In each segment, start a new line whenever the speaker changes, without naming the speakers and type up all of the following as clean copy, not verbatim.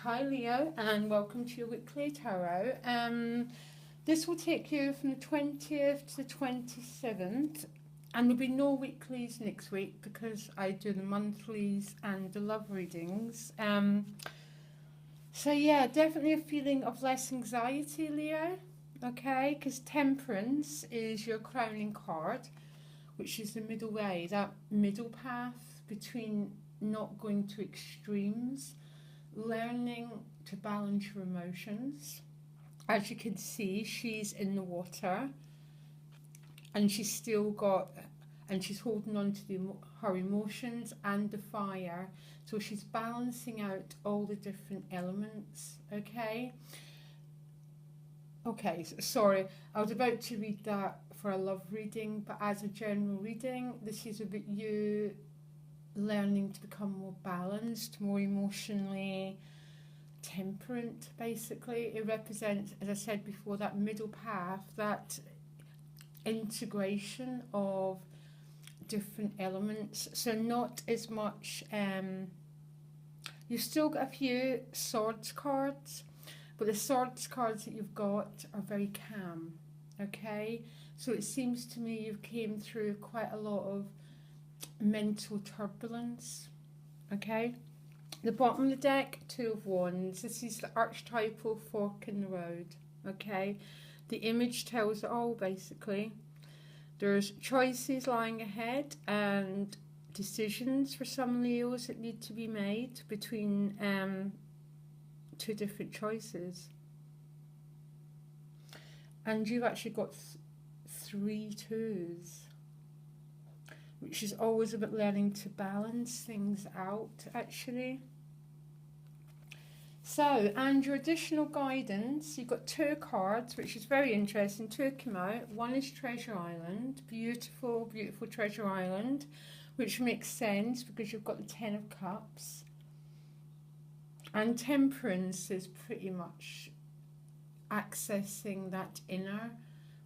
Hi Leo, and welcome to your weekly tarot. This will take you from the 20th to the 27th, and there'll be no weeklies next week because I do the monthlies and the love readings. So yeah, definitely a feeling of less anxiety, Leo. Okay, because Temperance is your crowning card, which is the middle way, that middle path between not going to extremes, learning to balance your emotions. As you can see, she's in the water and she's holding on to her emotions and the fire. So she's balancing out all the different elements, okay? Okay, sorry, I was about to read that for a love reading, but as a general reading, this is about you learning to become more balanced, more emotionally temperate. Basically, it represents, as I said before, that middle path, that integration of different elements. So not as much you've still got a few swords cards, but the swords cards that you've got are very calm. Okay, so it seems to me you've came through quite a lot of mental turbulence. Okay, the bottom of the deck, Two of Wands. This is the archetypal fork in the road. Okay, the image tells it all basically. There's choices lying ahead and decisions for some Leos that need to be made between two different choices. And you've actually got three twos, which is always about learning to balance things out, actually. So, and your additional guidance, you've got two cards, which is very interesting. Two come out. One is Treasure Island, beautiful, beautiful Treasure Island, which makes sense because you've got the Ten of Cups. And Temperance is pretty much accessing that inner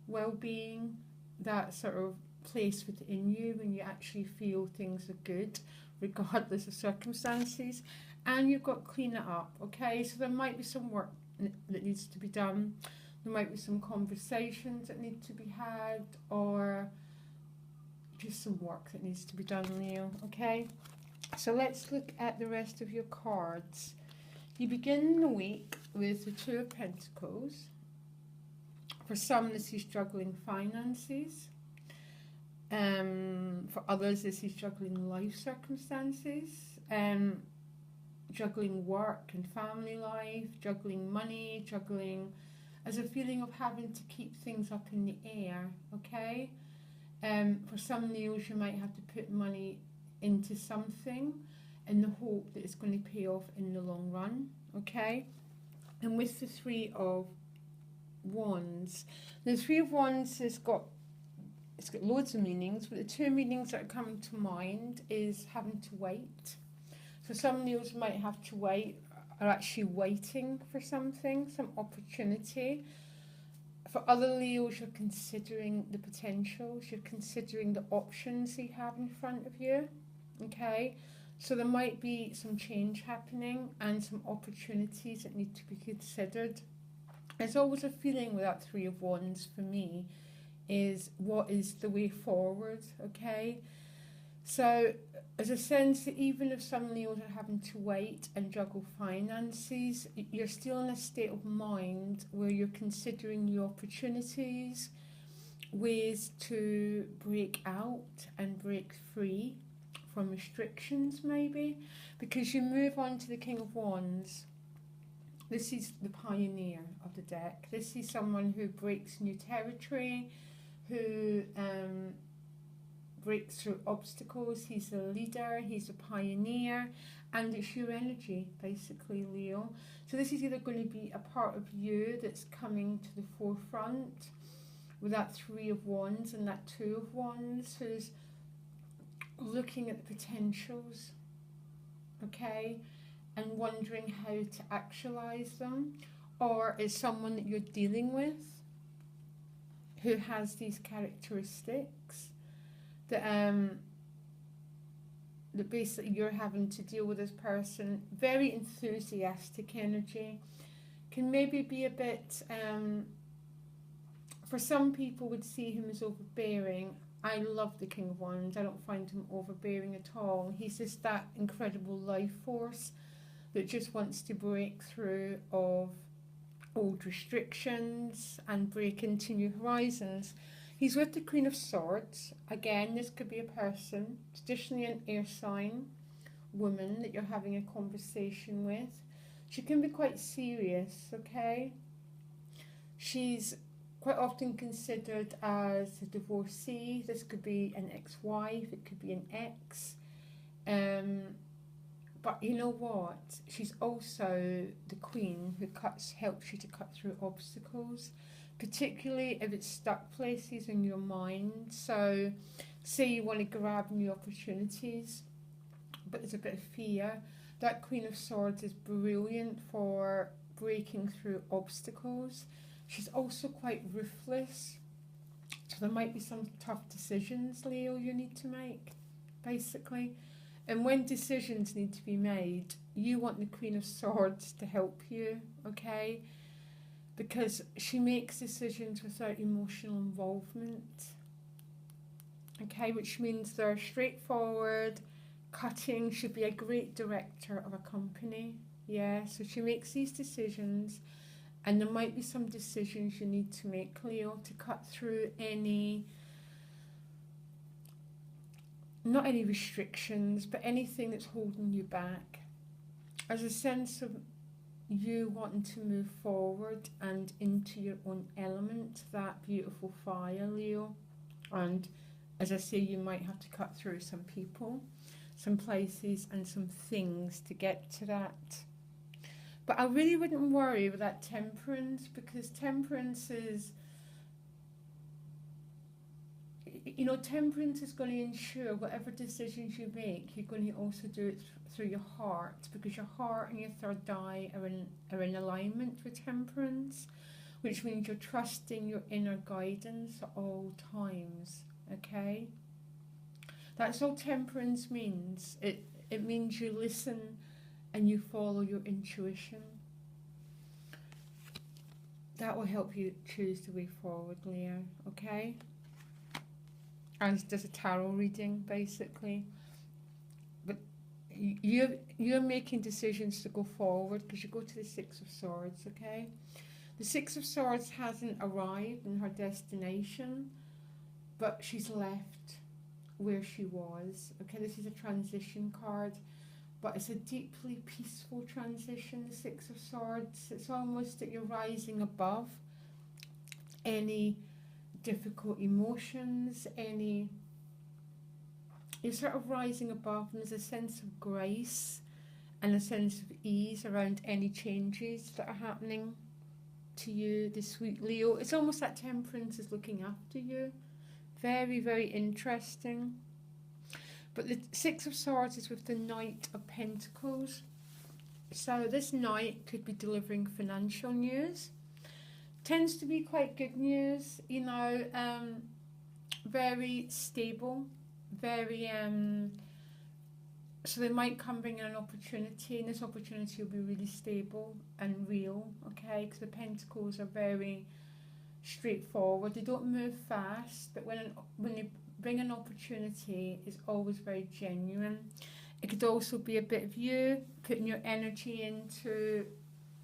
well-being, that sort of place within you when you actually feel things are good, regardless of circumstances. And you've got clean it up, okay? So there might be some work that needs to be done. There might be some conversations that need to be had, or just some work that needs to be done, Leo, okay? So let's look at the rest of your cards. You begin the week with the Two of Pentacles. For some, this is juggling finances. For others, this is juggling life circumstances. Juggling work and family life, juggling money, juggling as a feeling of having to keep things up in the air, okay? For some Leos, you might have to put money into something in the hope that it's going to pay off in the long run, okay? And with the Three of Wands, the Three of Wands it's got loads of meanings, but the two meanings that are coming to mind is having to wait. So some Leos might have to wait, are actually waiting for something, some opportunity. For other Leos, you're considering the potentials, you're considering the options you have in front of you, okay? So there might be some change happening and some opportunities that need to be considered. There's always a feeling with that Three of Wands for me is what is the way forward, okay? So there's a sense that even if some Leos are having to wait and juggle finances, you're still in a state of mind where you're considering the opportunities, ways to break out and break free from restrictions maybe, because you move on to the King of Wands. This is the pioneer of the deck. This is someone who breaks new territory, who breaks through obstacles. He's a leader, he's a pioneer, and it's your energy basically, Leo. So this is either going to be a part of you that's coming to the forefront with that Three of Wands and that Two of Wands, who's looking at the potentials, okay, and wondering how to actualize them, or is someone that you're dealing with who has these characteristics that that basically you're having to deal with this person. Very enthusiastic energy. Can maybe be a bit, for some people would see him as overbearing. I love the King of Wands. I don't find him overbearing at all. He's just that incredible life force that just wants to break through of old restrictions and break into new horizons. He's with the Queen of Swords. Again, this could be a person, traditionally an air sign, woman that you're having a conversation with. She can be quite serious, okay? She's quite often considered as a divorcee. This could be an ex-wife, it could be an ex. But you know what? She's also the queen who helps you to cut through obstacles, particularly if it's stuck places in your mind. So, say you want to grab new opportunities, but there's a bit of fear. That Queen of Swords is brilliant for breaking through obstacles. She's also quite ruthless. So there might be some tough decisions, Leo, you need to make, basically. And when decisions need to be made, you want the Queen of Swords to help you, okay? Because she makes decisions without emotional involvement, okay? Which means they're straightforward, cutting. She'd be a great director of a company, yeah? So she makes these decisions, and there might be some decisions you need to make, Leo, to cut through any, not any restrictions, but anything that's holding you back. As a sense of you wanting to move forward and into your own element, that beautiful fire, Leo. And as I say, you might have to cut through some people, some places and some things to get to that. But I really wouldn't worry with that Temperance, because Temperance is, you know, Temperance is going to ensure whatever decisions you make, you're going to also do it through your heart, because your heart and your third eye are in alignment with Temperance, which means you're trusting your inner guidance at all times, okay? That's all Temperance means. It means you listen and you follow your intuition. That will help you choose the way forward, Leo, okay? As does a tarot reading, basically. But you're making decisions to go forward, because you go to the Six of Swords, okay? The Six of Swords hasn't arrived in her destination, but she's left where she was, okay? This is a transition card, but it's a deeply peaceful transition, the Six of Swords. It's almost that you're rising above any difficult emotions, you're sort of rising above, and there's a sense of grace and a sense of ease around any changes that are happening to you, the sweet Leo. It's almost like Temperance is looking after you. Very, very interesting. But the Six of Swords is with the Knight of Pentacles. So this Knight could be delivering financial news. Tends to be quite good news, you know, very stable, very, so they might come bring in an opportunity, and this opportunity will be really stable and real, okay, because the Pentacles are very straightforward. They don't move fast, but when they bring an opportunity, it's always very genuine. It could also be a bit of you putting your energy into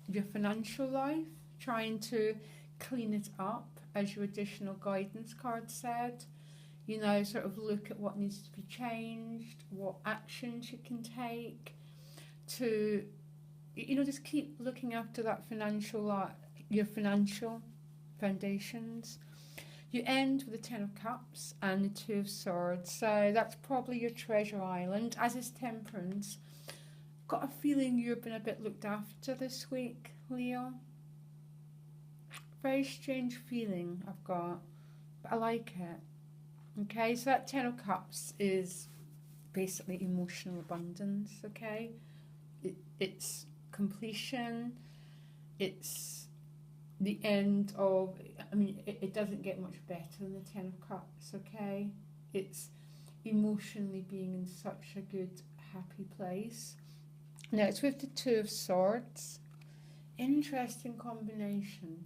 your financial life, trying to clean it up, as your additional guidance card said. You know, sort of look at what needs to be changed, what actions you can take to, you know, just keep looking after that financial, your financial foundations. You end with the Ten of Cups and the Two of Swords, so that's probably your treasure island, as is Temperance. Got a feeling you've been a bit looked after this week, Leo. Very strange feeling I've got, but I like it. Okay, so that Ten of Cups is basically emotional abundance, okay? It's completion, it's the end of, I mean, it doesn't get much better than the Ten of Cups, okay? It's emotionally being in such a good, happy place. Now it's with the Two of Swords. Interesting combination.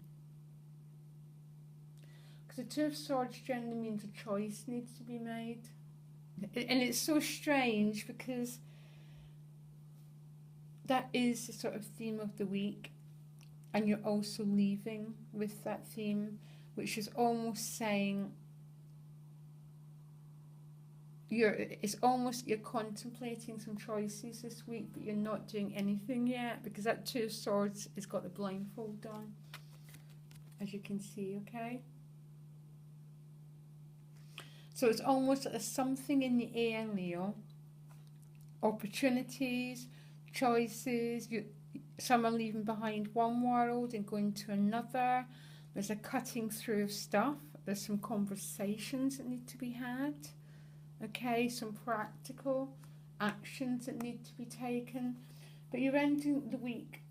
Because the Two of Swords generally means a choice needs to be made. And it's so strange because that is the sort of theme of the week. And you're also leaving with that theme, which is almost saying you're contemplating some choices this week, but you're not doing anything yet, because that Two of Swords has got the blindfold on, as you can see, okay? So it's almost like there's something in the air, Leo. Opportunities, choices, some are leaving behind one world and going to another. There's a cutting through of stuff. There's some conversations that need to be had. Okay, some practical actions that need to be taken. But you're ending the week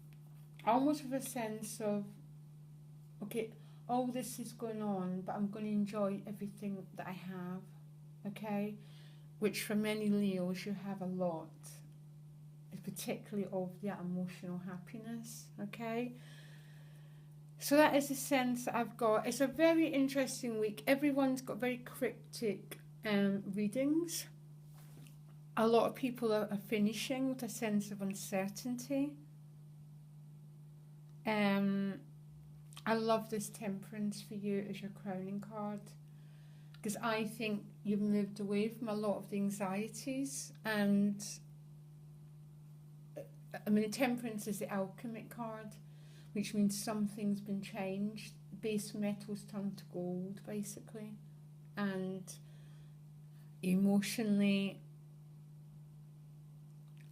almost with a sense of, okay, all this is going on, but I'm going to enjoy everything that I have. Okay, which for many Leos, you have a lot, particularly of that emotional happiness. Okay, so that is the sense that I've got. It's a very interesting week. Everyone's got very cryptic readings. A lot of people are finishing with a sense of uncertainty. I love this Temperance for you as your crowning card, because I think you've moved away from a lot of the anxieties. And I mean, the Temperance is the alchemic card, which means something's been changed. Base metals turned to gold, basically. And emotionally,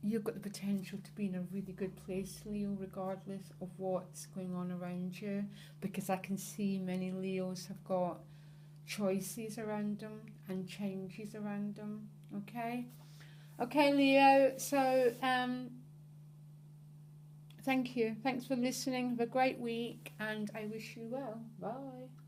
you've got the potential to be in a really good place, Leo, regardless of what's going on around you, because I can see many Leos have got choices around them and changes around them. Okay, Leo, so thank you, thanks for listening. Have a great week, and I wish you well. Bye.